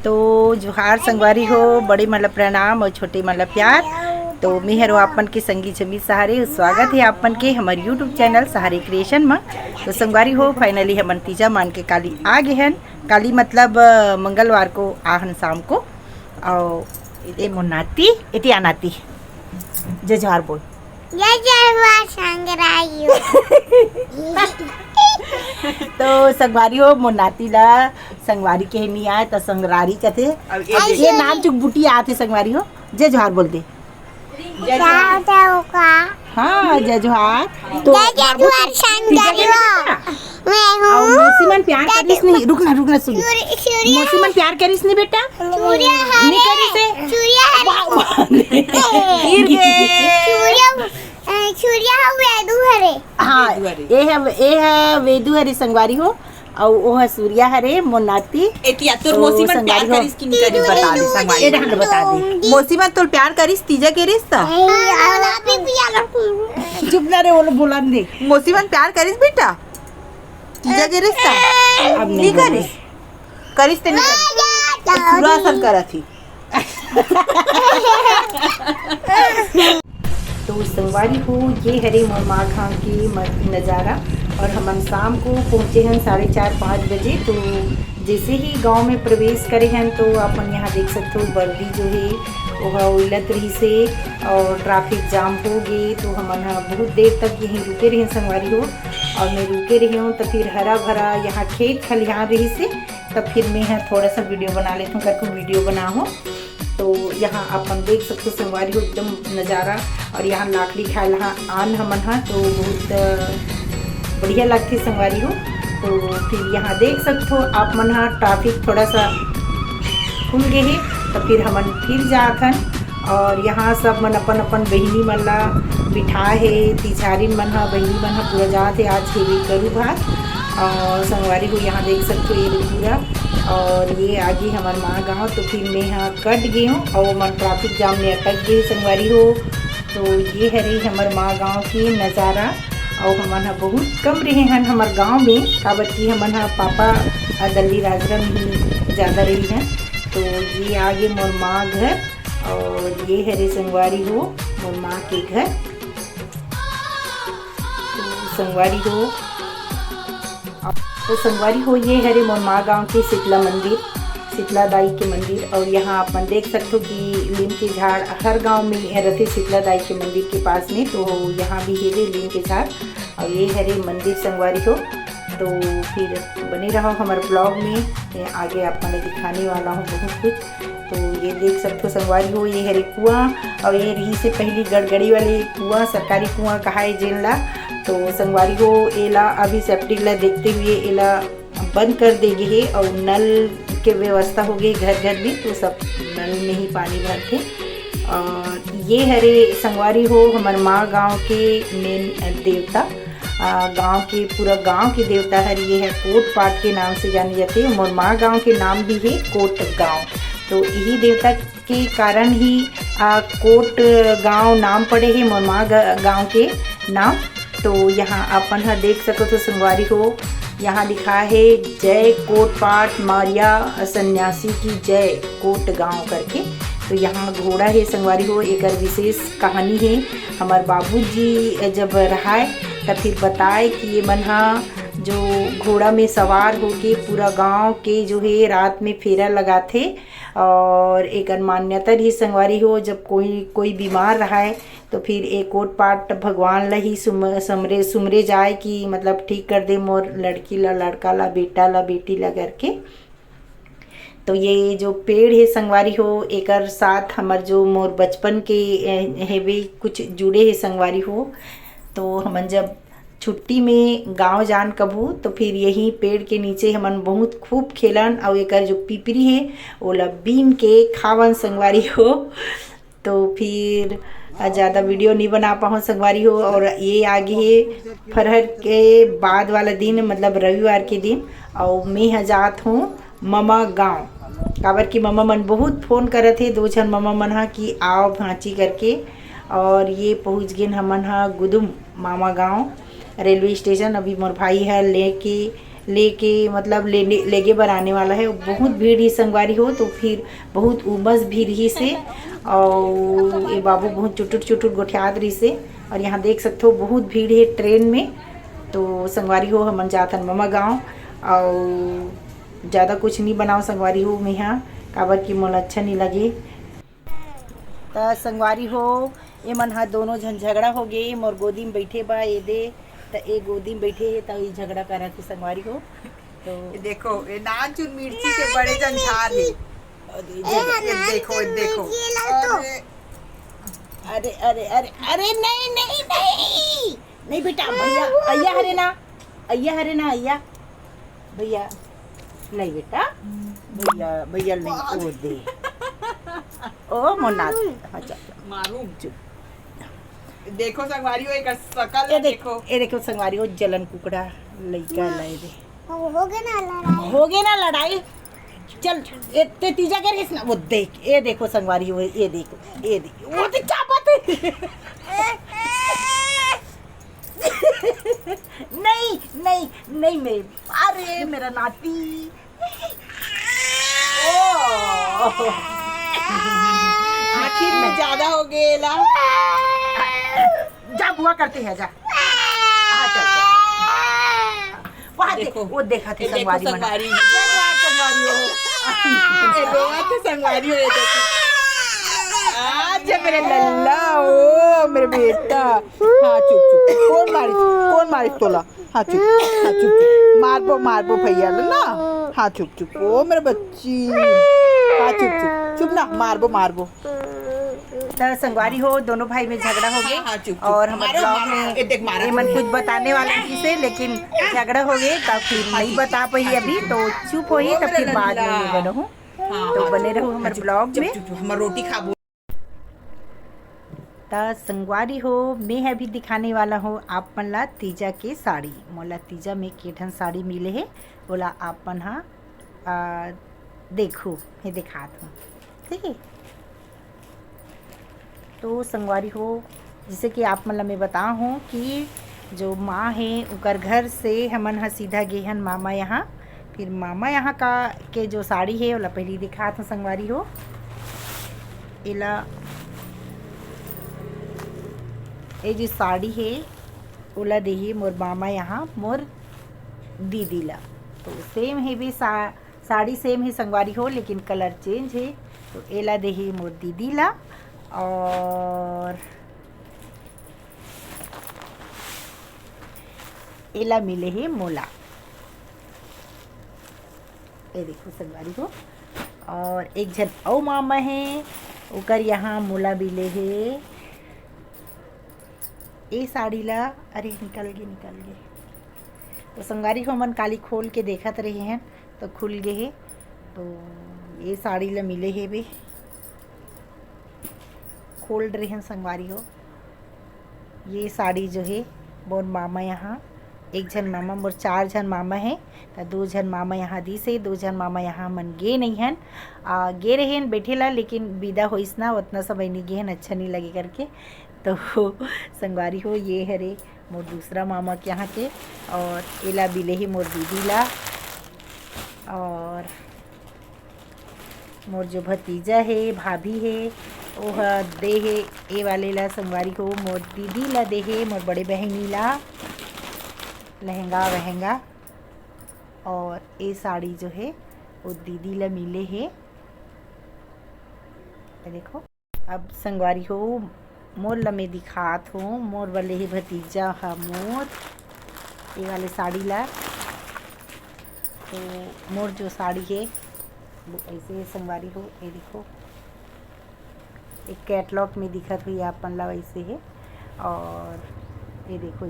तो जोहार संगवारी हो, बड़े मतलब प्रणाम और छोटे मतलब प्यार। तो मैं हरो आपन के संगी जमी सहारे स्वागत है आपन के हमारे यूट्यूब चैनल सहारे क्रिएशन में। तो संगवारी हो फाइनली हमन तीजा मान के काली आ गए हैं। काली मतलब मंगलवार को आहन शाम को। और ये मुन्नाती इति आनाती जय जोहार बोल तो संगवारी हो मोनाती ला संगवारी के नहीं आए तो संगरारी कहते। ये नाम चुक बुटी आते संगवारी हो। जय जोहार बोल दे। हाँ जय जोहार। तो मौसीमन प्यार करिस नहीं, रुकना सुन। मौसीमन प्यार करिस नहीं बेटा, नहीं करिस हाँ ये है वेदू हरे संगवारी हो और वो है सूर्या हरे मोनाती। एतिया तोर मौसीमन प्यार करिस कि नहीं करिस बता दे संगवारी। ये ढंग बता दे। मौसीमन तोर प्यार करिस तीजा के रिश्ता चुप ना रे वो बोलन दे। मौसीमन प्यार करिस बेटा तीजा के रिश्ता अब नहीं करिस करिस ते नहीं करिस पूरा असर करथी। तो संगवारी हो ये हरे मोरमा खां की नज़ारा और हम शाम को पहुँचे हैं 4:30-5 बजे। तो जैसे ही गांव में प्रवेश करे हैं तो अपन यहाँ देख सकते हो बर्दी जो है वह उलट रही से और ट्रैफिक जाम हो गए। तो हम बहुत देर तक यहीं रुके रहे संगवारी हो और मैं रुके रही हूँ। तो फिर हरा भरा यहाँ खेत खलिहान रही से तब फिर मैं थोड़ा सा वीडियो बना लेती हूँ करके वीडियो बना हो। तो यहाँ अपन देख सकते हो संगवारी हो एकदम नज़ारा और यहाँ लाकड़ी खाए आन हमन हा तो बहुत बढ़िया लगती संगवारी हो। तो फिर यहाँ देख सकते हो आप मन हा ट्रैफिक थोड़ा सा खुल गए है। तो फिर हमन फिर जाथन और यहाँ सब मन अपन अपन बहिनी मन ला बिठा है तिछारिन मन हा बहिनी मन हा पूरा जात है आज हेवी करू भात और संगवारी हो यहाँ देख सकते हो ये पूरा और ये आगे हमारे माँ गाँव। तो फिर मैं यहाँ कट गई हूँ और मन ट्रैफिक जाम में अटक गई संगवारी हो। तो ये है रही हमारे माँ गाँव की नज़ारा और हमारा बहुत कम रहे हैं हमारे गांव में काबर की हमारा पापा दिल्ली राजगढ़ में ज़्यादा रही हैं। तो ये आगे मोर माँ घर और ये है रे संगवारी हो मोर माँ के घर। तो संगवारी हो ये है रे मोर माँ गाँव के शीतला मंदिर शीतला दाई के मंदिर। और यहाँ अपन देख सकते हो कि लीम के झाड़ हर गांव में रहते शीतला दाई के मंदिर के पास में। तो यहाँ भी है लीम के झाड़ और ये है रे मंदिर संगवारी हो। तो फिर बने रहो हमारे ब्लॉग में आगे अपन दिखाने वाला हूँ बहुत कुछ। तो ये देख सकते हो संगवारी हो ये है रे कुआँ और ये रही से पहली गड़गड़ी वाली कुआँ सरकारी कुआँ कहा है जेला। तो संगवारी हो एला अभी सेप्टिक ला देखते हुए एला बंद कर देगी है और नल के व्यवस्था हो गई घर घर में। तो सब नल में ही पानी भरते। और ये हरे संगवारी हो हमारे माँ गांव के मेन देवता गांव के पूरा गांव के देवता है ये है कोट पाट के नाम से जाने जाते हैं। मोर माँ गांव के नाम भी है कोट गांव। तो यही देवता के कारण ही कोट गांव नाम पड़े हैं मोर माँ गांव के नाम। तो यहाँ अपन देख सको तो संगवारी हो यहाँ लिखा है जय कोट पाट मारिया सन्यासी की जय कोट गांव करके। तो यहाँ घोड़ा है संगवारी हो एक विशेष कहानी है। हमारे बाबूजी जब रहा तब फिर बताए कि ये मनहा जो घोड़ा में सवार होके पूरा गांव के जो है रात में फेरा लगाते और एक मान्यता ही संगवारी हो जब कोई बीमार रहा है तो फिर एक कोट पाट भगवान ला ही सुमरे जाए कि मतलब ठीक कर दे मोर लड़की ला लड़का ला बेटा ला बेटी ला करके। तो ये जो पेड़ है संगवारी हो एक साथ हमार जो मोर बचपन के है वे कुछ जुड़े है संगवारी हो। तो हमन जब छुट्टी में गांव जान कबू तो फिर यही पेड़ के नीचे हमन बहुत खूब खेलन और एक जो पिपरी है ओला बीन के खावन संगवारी हो। तो फिर ज़्यादा वीडियो नहीं बना पाऊँ संगवारी हो। और ये आगे है फरहर के बाद वाला दिन मतलब रविवार के दिन और मैं जात हूँ ममा गांव काबर की ममा मन बहुत फ़ोन करे थे 2 जन ममा मन हा कि आओ भांची करके। और ये पहुँच गए हमन हा गुदुम मामा गांव रेलवे स्टेशन। अभी मोर भाई है लेके लेके मतलब लेगे बर आने वाला है। बहुत भीड़ ही संगवारी हो, तो फिर बहुत उमस भी रही से और ये बाबू बहुत चुटुट चुटुट गोठियात रही से। और यहाँ देख सकते हो बहुत भीड़ है ट्रेन में। तो संगवारी हो हमन जाथन ममा गाँव और ज़्यादा कुछ नहीं बनाओ संगवारी हो में यहाँ, काबर की मोला अच्छा नहीं लगे। तो संगवारी हो ये मन हा दोनों झन झगड़ा हो गए, मोर गोदी में बैठे बा ये दे, तो ये गोदी में बैठे है तो ये झगड़ा करा थे संगवारी हो। तो ये देखो ये नान चुन मिर्ची के बड़े जन झार है। ये देखो अरे अरे अरे अरे नहीं नहीं नहीं नहीं बेटा, भैया अय्या हरे ना, अय्या हरे ना, अय्या भैया नहीं बेटा, भैया भैया नहीं, ओ दे ओ मोना अच्छा मारूं चुप। देखो संगवारी हो एक शकल देखो, ये देखो संगवारी हो जलन कुकड़ा लइका लाए दे। हो गए ना लड़ाई। चल ये ते तीजा कर इस ना, वो देख ये देखो संगवारी हो, ये देखो ये देखो वो देख क्या बात है। नहीं नहीं नहीं मैं, अरे मेरा नाती आखिर में ज्यादा हो गए ला। जा बुआ करते हैं जा। हाँ, चल, चल। वहाँ देखो, वो देखा थे संगवारी मना। संगवारी संगवारी हो। संगवारी हो, ये देखो अच्छा मेरे लल्ला, ओ मेरे बेटा। हाँ चुप चुप, कौन मारी तोला। हाँ चुप मारबो भैया ना। हाँ चुप ओ मेरे बच्ची। हाँ चुप ना, मारबो। तो संगवारी हो दोनों भाई में झगड़ा हो गए। हाँ, चुप। और हमारे ब्लॉग में मन कुछ बताने वाला थी से, लेकिन झगड़ा हो गए तब फिर नहीं बता पाई अभी, तो चुप हो ही, तब फिर बाद में ले रहो। तो बने रहो हमारे ब्लॉग में। हमारे रोटी खा। तो संगवारी हो मैं अभी दिखाने वाला हूँ आप मन ला तीजा के साड़ी। मोला तीजा में केठन साड़ी मिले है, बोला आप मन हाँ देखो मैं दिखात हूँ, ठीक है। तो संगवारी हो जैसे कि आप मतलब मैं बता हूँ कि जो माँ है उकर घर से हमन हा सीधा गए हन मामा यहाँ। फिर मामा यहाँ का के जो साड़ी है ओला पहले दिखात हूँ संगवारी हो। एला ये जो साड़ी है ओला देही मोर मामा यहाँ मोर दीदी ला। तो सेम है भी साड़ी सेम है संगवारी हो, लेकिन कलर चेंज है। तो एला देही मोर दीदी ला और एला मिले है मोला। ये देखो संगवारी हो। और एक जन औ मामा है उकर यहाँ मोला मिले है ये साड़ी ला। अरे निकल गए। तो संगवारी हो मन काली खोल के देखत रहे हैं तो खुल गए है। तो ये साड़ी ला मिले है भी, खोल रहे हैं संगवारी हो। ये साड़ी जो है मोर मामा यहाँ, एक जन मामा मोर 4 जन मामा हैं, तो 2 जन मामा यहाँ दी से 2 जन मामा यहाँ मन गे नहीं हैं। गे रहे हैं बैठे ला, लेकिन विदा होइस ना उतना समय नहीं गे हैं, अच्छा नहीं लगे करके। तो संगवारी हो ये हरे मोर दूसरा मामा के यहाँ के, और एला बिले ही मोर दीदी ला। और मोर जो भतीजा है भाभी है ओह दे है ए वाले ला संगवारी हो मोर दीदी ला दे है मोर बड़े बहनी ला लहंगा वहंगा। और ये साड़ी जो है वो दीदी ला मिले है। देखो अब संगवारी हो मोर ला मैं दिखात हूँ मोर वाले ही भतीजा हा मोर ये वाले साड़ी ला। तो मोर जो साड़ी है वो ऐसे संगवारी हो, ये देखो एक कैटलॉग में दिखत हुई आप मन ला वैसे है। और ये देखो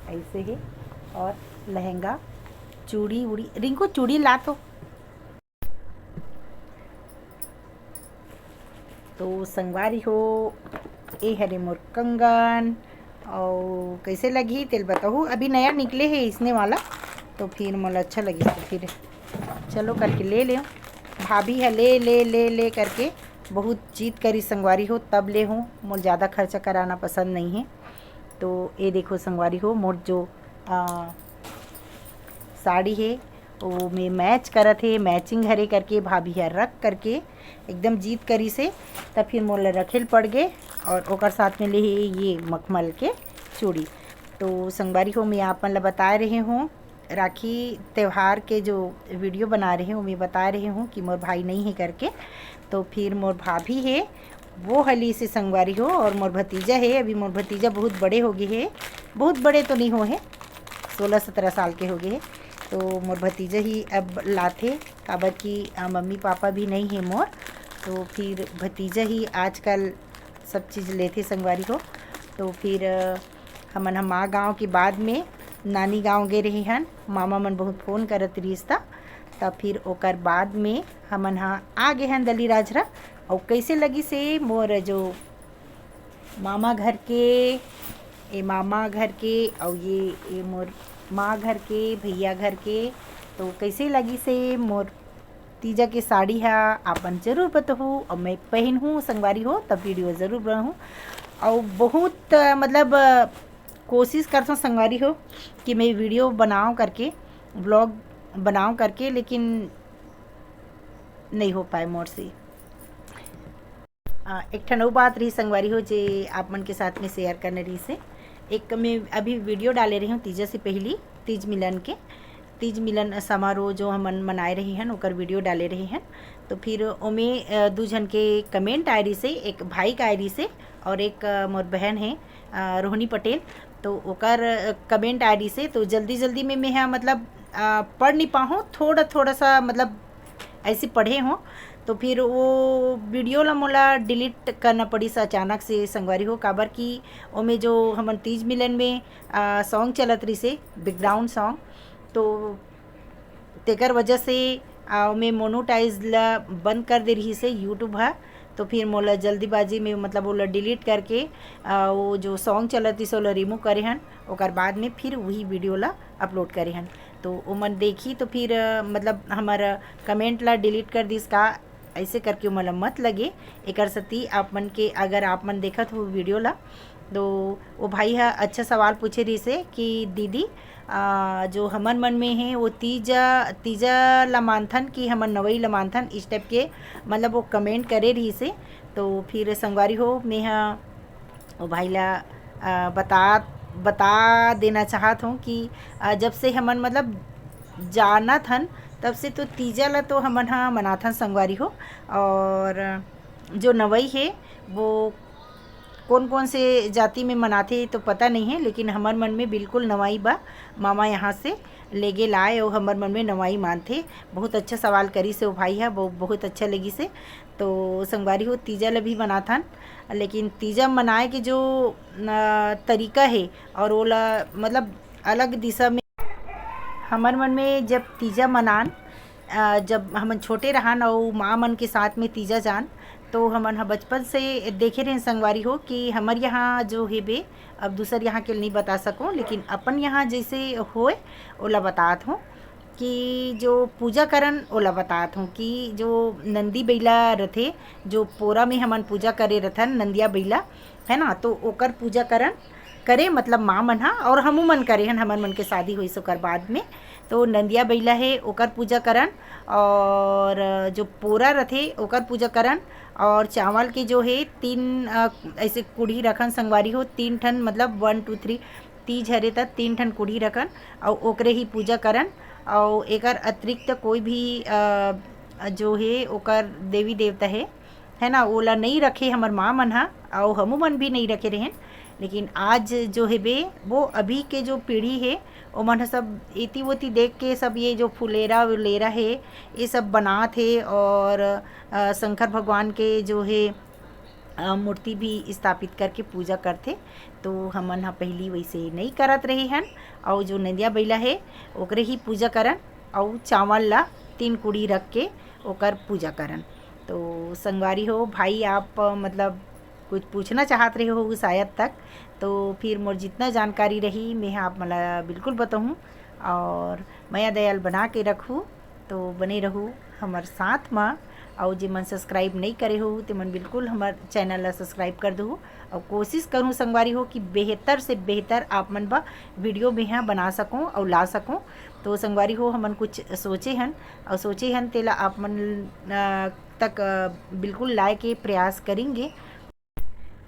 ऐसे है और लहंगा चूड़ी उड़ी रिंकू चूड़ी ला। तो संगवारी हो ये हरे मोर कंगन। और कैसे लगी तेल बताओ, अभी नया निकले है इसने वाला, तो फिर मोला अच्छा लगी तो फिर चलो करके ले ले। भाभी है ले ले ले ले करके बहुत जीत करी संगवारी हो तब ले हूँ, मोर ज़्यादा खर्चा कराना पसंद नहीं है। तो ये देखो संगवारी हो मोर जो साड़ी है वो में मैच करत है, मैचिंग हरे करके भाभी है रख करके एकदम जीत करी से तब फिर मोला रखेल पड़ गए और ओकर साथ में ले ये मखमल के चूड़ी। तो संगवारी हो मैं आप मन ला बता रही हूँ राखी त्यौहार के जो वीडियो बना रही हूँ मैं बता रही हूँ कि मोर भाई नहीं है करके। तो फिर मोर भाभी है वो हली से संगवारी हो और मोर भतीजा है। अभी मोर भतीजा बहुत बड़े हो गए है, बहुत बड़े तो नहीं हो है, 16-17 साल के हो गए है। तो मोर भतीजा ही अब लाथे काबर की मम्मी पापा भी नहीं है मोर, तो फिर भतीजा ही आजकल सब चीज़ लेथे संगवारी हो। तो फिर हमन हम गाँव के बाद में नानी गांव गए रहे हन, मामा मन बहुत फ़ोन करत रहिस ता तब फिर ओकर बाद में हमन आ गए हन दली राजरा। और कैसे लगी से मोर जो मामा घर के मामा घर के और ये मोर माँ घर के भैया घर के, तो कैसे लगी से मोर तीजा के साड़ी है आपन जरूर बताहूँ और मैं पहन हूँ संगवारी हो तब वीडियो ज़रूर बनाऊँ। और बहुत मतलब कोशिश करता हूँ संगवारी हो कि मैं वीडियो बनाऊँ करके ब्लॉग बनाऊँ करके, लेकिन नहीं हो पाए मोर से। एक ठन बात रही संगवारी हो जे आप मन के साथ में शेयर करने रही से। एक मैं अभी वीडियो डाले रही हूँ तीजा से पहली तीज मिलन समारोह जो हम मनाए रही हैं ओकर वीडियो डाले रही हैं। तो फिर ओमे 2 जन के कमेंट आए रही से, एक भाई का आए रही से और एक मोर बहन है रोहिणी पटेल, तो ओकर कमेंट आए रही से। तो जल्दी में मैं मतलब पढ़ नहीं पाऊँ, थोड़ा सा मतलब ऐसे पढ़े हों, तो फिर वो वीडियो ला मोला डिलीट करना पड़ी सा अचानक से संगवारी हो काबर की ओमे जो हमन तीज मिलन में सॉन्ग चलत रही से बैकग्राउंड सॉन्ग, तो तेकर वजह से ओमे मोनोटाइज ला बंद कर दे रही से यूट्यूब है। तो फिर मोला जल्दीबाजी में मतलब वो डिलीट करके वो जो सॉन्ग चलती से ओला रिमूव करे हन, ओकर बाद में फिर वही वीडियो ला अपलोड करे हन। तो वो मन देखी तो फिर मतलब हमारा कमेंट ला डिलीट कर दिस का ऐसे करके मोला मत लगे। एकर सती आप मन के अगर आप मन देखत हो वीडियो ला, तो वो भाई है अच्छा सवाल पूछे रही से कि दीदी जो हमन मन में है वो तीजा ला मानथन कि हमन नवई ला मानथन, इस टाइप के मतलब वो कमेंट करे रही से। तो फिर संगवारी हो मैं वो भाई ला बता देना चाहत हूँ कि जब से हमन मतलब जाना थन तब से तो तीजा ला तो हमन मनाथन संगवारी हो। और जो नवई है वो कौन से जाति में मनाते तो पता नहीं है, लेकिन हमार मन में बिल्कुल नवाई बा। मामा यहाँ से लेगे लाए और हमार मन में नवाई मानते। बहुत अच्छा सवाल करी से वो भाई है, वो बहुत अच्छा लगी से। तो संगवारी हो तीजा ला भी मनाथन, लेकिन तीजा मनाए के जो तरीका है और ओला मतलब अलग दिशा में हमार मन में जब तीजा मनान जब हमन छोटे रहन और माँ मन के साथ में तीजा जान, तो हमन बचपन से देखे रहे संगवारी हो कि हमार यहाँ जो है बे, अब दूसर यहाँ के नहीं बता सकूँ, लेकिन अपन यहाँ जैसे होए ओला बतात हूँ कि जो पूजा करन ओला बतात हूँ कि जो नंदी बैला रथे जो पोरा में हमन पूजा करे रथन नंदिया बैला है ना, तो ओकर पूजा करन करे मतलब माँ मन हा और हमू मन करे हन, हमन मन के शादी हुई ओकर बाद में। तो नंदिया बैला है ओकर पूजा करन और जो पोरा रथे ओकर पूजा करन। और चावल के जो है 3 ऐसे कुड़ी रखन संगवारी हो, 3 ठन मतलब 1 2 3 तीज हरे तक 3 ठन कुड़ी रखन और ओकरे ही पूजा करन। और एकर अतिरिक्त कोई भी जो है ओकर देवी देवता है ना, ओला नहीं रखे हमर माँ मन हा और हमू मन भी नहीं रखे रहें। लेकिन आज जो है बे वो अभी के जो पीढ़ी है वो मन सब इति वोती देख के सब ये जो फुलेरा वुलेरा है ये सब बनात है और शंकर भगवान के जो है मूर्ति भी स्थापित करके पूजा करते। तो हमन हा पहली वैसे नहीं करत रहे हन और जो नंदिया बैला है ओकरे ही पूजा करन और चावल ला 3 कुड़ी रख के ओकर पूजा करन। तो संगवारी हो भाई आप मतलब कुछ पूछना चाहत रहे हो शायद तक, तो फिर मोर जितना जानकारी रही मैं आप मला बिल्कुल बताऊँ और माया दयाल बना के रखूँ तो बने रहो हमार साथ में। और जे मन सब्सक्राइब नहीं करे हो तो मन बिल्कुल हमार चैनल ला सब्सक्राइब कर दो। और कोशिश करूँ संगवारी हो कि बेहतर से बेहतर आप मन बा वीडियो में यहाँ बना सकूँ और ला सकूँ। तो संगवारी हो हमन कुछ सोचे हन तेला आप मन तक बिल्कुल लाए के प्रयास करेंगे।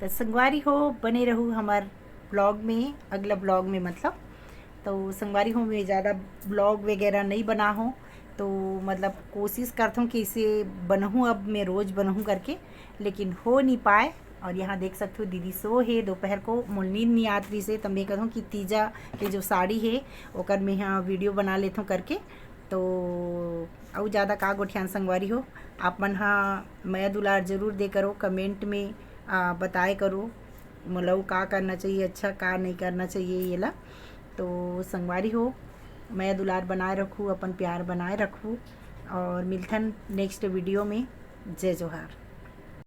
तो संगवारी हो बने रहूँ हमार ब्लॉग में, अगला ब्लॉग में मतलब। तो संगवारी हो मैं ज़्यादा ब्लॉग वगैरह नहीं बना हूँ, तो मतलब कोशिश करता हूँ कि इसे बनूँ, अब मैं रोज़ बनूँ करके, लेकिन हो नहीं पाए। और यहाँ देख सकते हो दीदी सो है दोपहर को, मोल नींद नहीं आत रही से, तब मैं कहूँ कि तीजा के जो साड़ी है ओकर मैं यहाँ वीडियो बना लेता हूँ करके। तो और ज़्यादा का गोठियान संगवारी हो आप मन हाँ मैं दुलार ज़रूर दे करो, कमेंट में बताए करो मतलब का करना चाहिए, अच्छा का नहीं करना चाहिए ये ला। तो संगवारी हो मैं दुलार बनाए रखूँ, अपन प्यार बनाए रखूँ और मिलथन नेक्स्ट वीडियो में। जय जोहार।